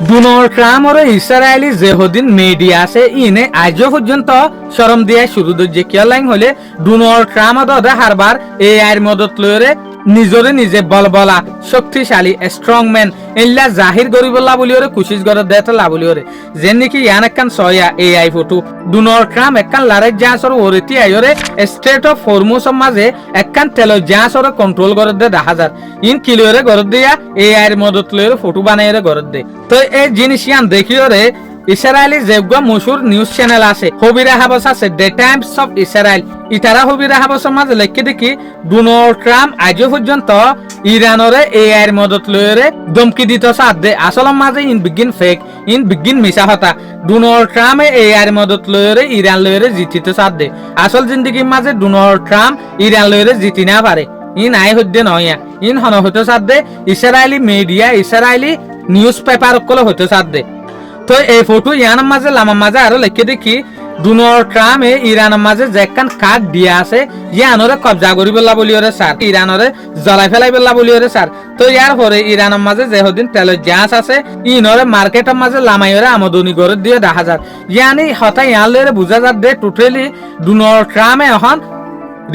Donald Trump আর Israeli যেহদিন media আছে ইনে আজও পর্যন্ত শরম দিয়া শুরু দর্জে কিয় লাইন হলে ডোনাল্ড ট্রাম্প দে হারবার এআইর মদত লয়রে নিজরে নিজে বলবলা শক্তিশালী স্ট্রংম্যান এল্লা জাহির গরিবল্লা বলিওরে কুশিস গর দেত লা বলিওরে যেন নাকি ইয়ান একখান soya AI photo Donald Trump একখান লারে জাসর ওরেতি আইরে স্টেট অফ হরমুজ মাঝে একখান তেল জাসর কন্ট্রোল করে দে 10,000 ইন কিলোরে গর দিয়া এআইর মদত লয়রে ফটো বানাইরে গর দে তো এই জিনিস ইয়ান দেখিওরে ইসরায়েলি যেগুলো মশুর নিউজ চ্যানেল আছে হবিরা হাবস আছে দ্য টাইমস অফ ইসরায়েল ইতারা হবিরা হাবসের মাঝে লেখে দেখি ডোনাল্ড ট্রাম্প আজও পর্যন্ত ইরানরে এআইর মদত লয়রে ধমকি দিত সাথে আসল মাঝে ইন বিগিন ফেক ইন বিগিন মিশা হতা ডোনাল্ড ট্রাম্প এআইর মদত লয়রে ইরান লয়রে জিতিতে সাথে আসল জিন্দগির মাঝে ডোনাল্ড ট্রাম্প ইরান লয়রে জিতি না পারে ইন আই হইতে নয় ইন হন হইতে সাথে Israeli media Israeli news paper call হইতে সাথে তো এই ফটো ইয়ানের মাঝে লামার মাঝে আরো লেখে দেখি ডোনাল্ড ট্রাম্প ইরানের মাঝে যেখান কার্ড দিয়া আছে ইয়ানরে কবজা করি পেলা বলিওরে স্যার ইরানরে জ্বলাই ফেলাই পেলা বলিওরে স্যার তো ইয়ার পরে ইরানের মাঝে যেহদিন তেলের জাহাজ আছে ইনরে মার্কেটের মাঝে লামাইরে আমদানি করে দিয়ে 10,000 ইয়ানি হঠাৎ ইয়ার লইরে বুঝা যার দে টোটালি ডোনাল্ড ট্রাম্প এখন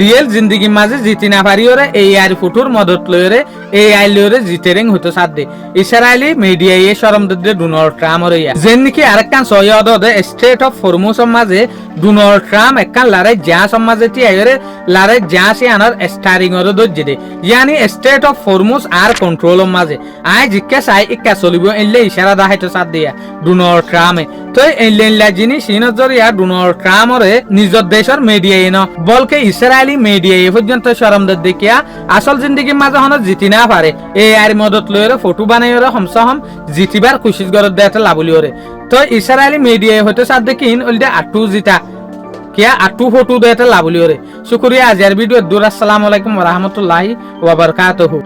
রিয়েল জিন্দগি মাঝে জিতি না পারিওরে এআই ফুটুর মদত লয়রে এআই লয়রে জিতেরেং হইতো সাথে ইসরায়েলি মিডিয়া এ শরম দে ডোনাল্ড ট্রাম্প আর ইয়া যেন নাকি আরেকখান সয়দ দে স্টেট অফ হরমুজ মাঝে ডোনাল্ড ট্রাম্প একখান লারে জাস মাঝে তি আইরে লারে জাস আনার স্টারিং অর দজ্জে দে ইয়ানি স্টেট অফ হরমুজ আর কন্ট্রোল মাঝে আই জিকে সাই ইকা চলিব এলে ইশারা দাহাইতো সাথ দিয়া ডোনাল্ড ট্রাম্প তো এলেনলা জিনিস ইনজর ইয়া ডোনাল্ড ট্রাম্পরে নিজের দেশের মিডিয়া এন বলকে ইসরায়েলি মিডিয়া এ পর্যন্ত শরম দেখিয়া আসল জিন্দগির মাঝে হন জিতি না পারে এআইর মদত লয়রে ফটো বানাইরে হমসহম জিতিবার খুশিস গরত দেতে লাবলিওরে তো ইসরায়েলি মিডিয়া হইতে সাথ দেখি ইন ওলদে আটু জিতা কিয়া আটু ফটো দেতে লাবলিওরে শুকরিয়া আজকের ভিডিও দূর আসসালামু আলাইকুম ওয়া রাহমাতুল্লাহি ওয়া বারাকাতুহু।